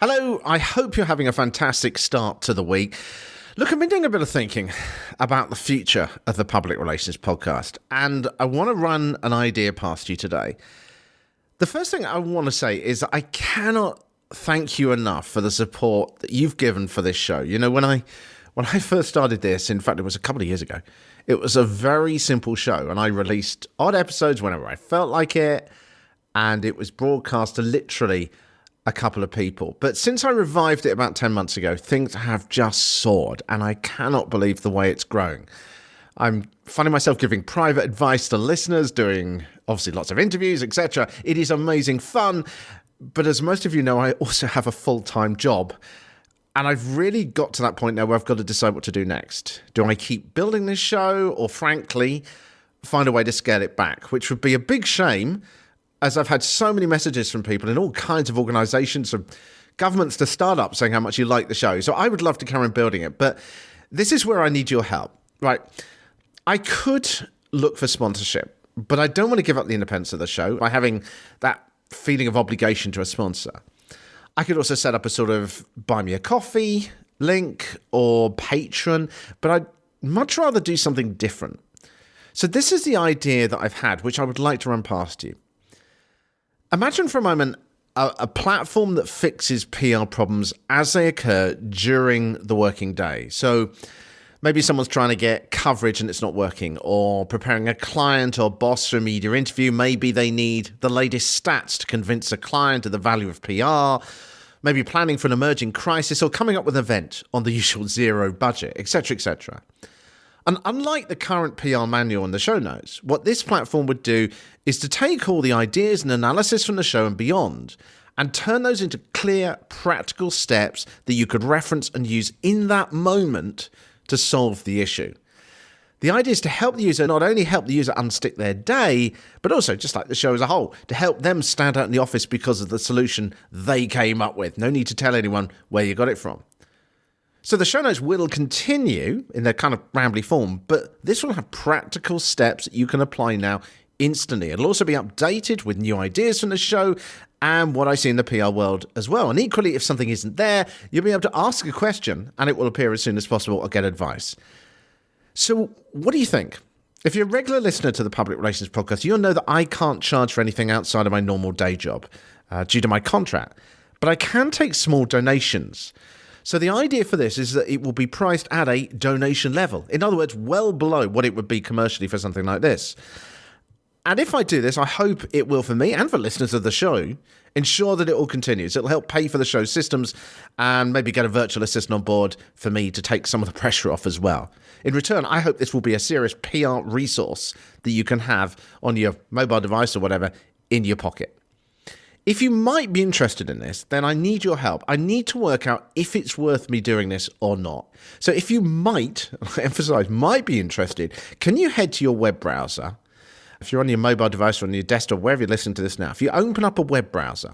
Hello, I hope you're having a fantastic start to the week. Look, I've been doing a bit of thinking about the future of the Public Relations Podcast, and I want to run an idea past you today. The first thing I want to say is I cannot thank you enough for the support that you've given for this show. You know, when I first started this, in fact, it was a couple of years ago, it was a very simple show, and I released odd episodes whenever I felt like it, and it was broadcast to literally a couple of people. But since I revived it about 10 months ago, things have just soared, and I cannot believe the way it's growing. I'm finding myself giving private advice to listeners, doing obviously lots of interviews, etc. It is amazing fun, but as most of you know, I also have a full-time job, and I've really got to that point now where I've got to decide what to do next. Do I keep building this show, or frankly, find a way to scale it back, which would be a big shame, as I've had so many messages from people in all kinds of organizations, from governments to startups, saying how much you like the show. So I would love to carry on building it, but this is where I need your help, right? I could look for sponsorship, but I don't want to give up the independence of the show by having that feeling of obligation to a sponsor. I could also set up a sort of buy me a coffee link or Patreon, but I'd much rather do something different. So this is the idea that I've had, which I would like to run past you. Imagine for a moment a platform that fixes PR problems as they occur during the working day. So maybe someone's trying to get coverage and it's not working, or preparing a client or boss for a media interview. Maybe they need the latest stats to convince a client of the value of PR, maybe planning for an emerging crisis, or coming up with an event on the usual zero budget, etc., etc. And unlike the current PR manual and the show notes, what this platform would do is to take all the ideas and analysis from the show and beyond and turn those into clear, practical steps that you could reference and use in that moment to solve the issue. The idea is to help the user, not only help the user unstick their day, but also, just like the show as a whole, to help them stand out in the office because of the solution they came up with. No need to tell anyone where you got it from. So the show notes will continue in their kind of rambly form, but this will have practical steps that you can apply now instantly. It'll also be updated with new ideas from the show and what I see in the PR world as well. And equally, if something isn't there, you'll be able to ask a question and it will appear as soon as possible or get advice. So what do you think? If you're a regular listener to the Public Relations Podcast, you'll know that I can't charge for anything outside of my normal day job due to my contract, but I can take small donations. So the idea for this is that it will be priced at a donation level. In other words, well below what it would be commercially for something like this. And if I do this, I hope it will, for me and for listeners of the show, ensure that it all continues. It'll help pay for the show's systems and maybe get a virtual assistant on board for me to take some of the pressure off as well. In return, I hope this will be a serious PR resource that you can have on your mobile device or whatever in your pocket. If you might be interested in this, then I need your help. I need to work out if it's worth me doing this or not. So if you might, I emphasize, might be interested, can you head to your web browser? If you're on your mobile device or on your desktop, wherever you're listening to this now, if you open up a web browser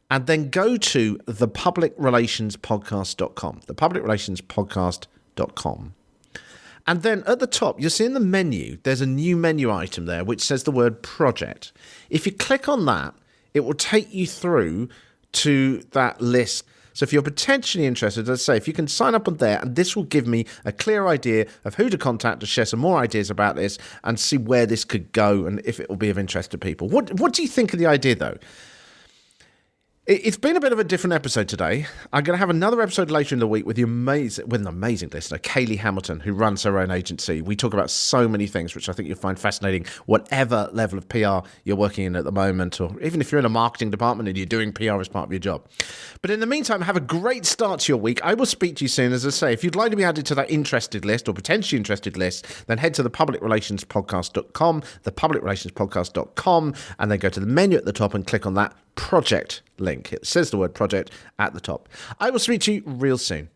and then go to thepublicrelationspodcast.com, thepublicrelationspodcast.com. And then at the top, you'll see in the menu, there's a new menu item there which says the word project. If you click on that, it will take you through to that list. So if you're potentially interested, as I say, if you can sign up on there, and this will give me a clear idea of who to contact to share some more ideas about this and see where this could go and if it will be of interest to people. What do you think of the idea, though? It's been a bit of a different episode today. I'm going to have another episode later in the week with an amazing listener, Kaylee Hamilton, who runs her own agency. We talk about so many things, which I think you'll find fascinating, whatever level of PR you're working in at the moment, or even if you're in a marketing department and you're doing PR as part of your job. But in the meantime, have a great start to your week. I will speak to you soon. As I say, if you'd like to be added to that interested list or potentially interested list, then head to thepublicrelationspodcast.com, thepublicrelationspodcast.com, and then go to the menu at the top and click on that project link. It says the word project at the top. I will speak to you real soon.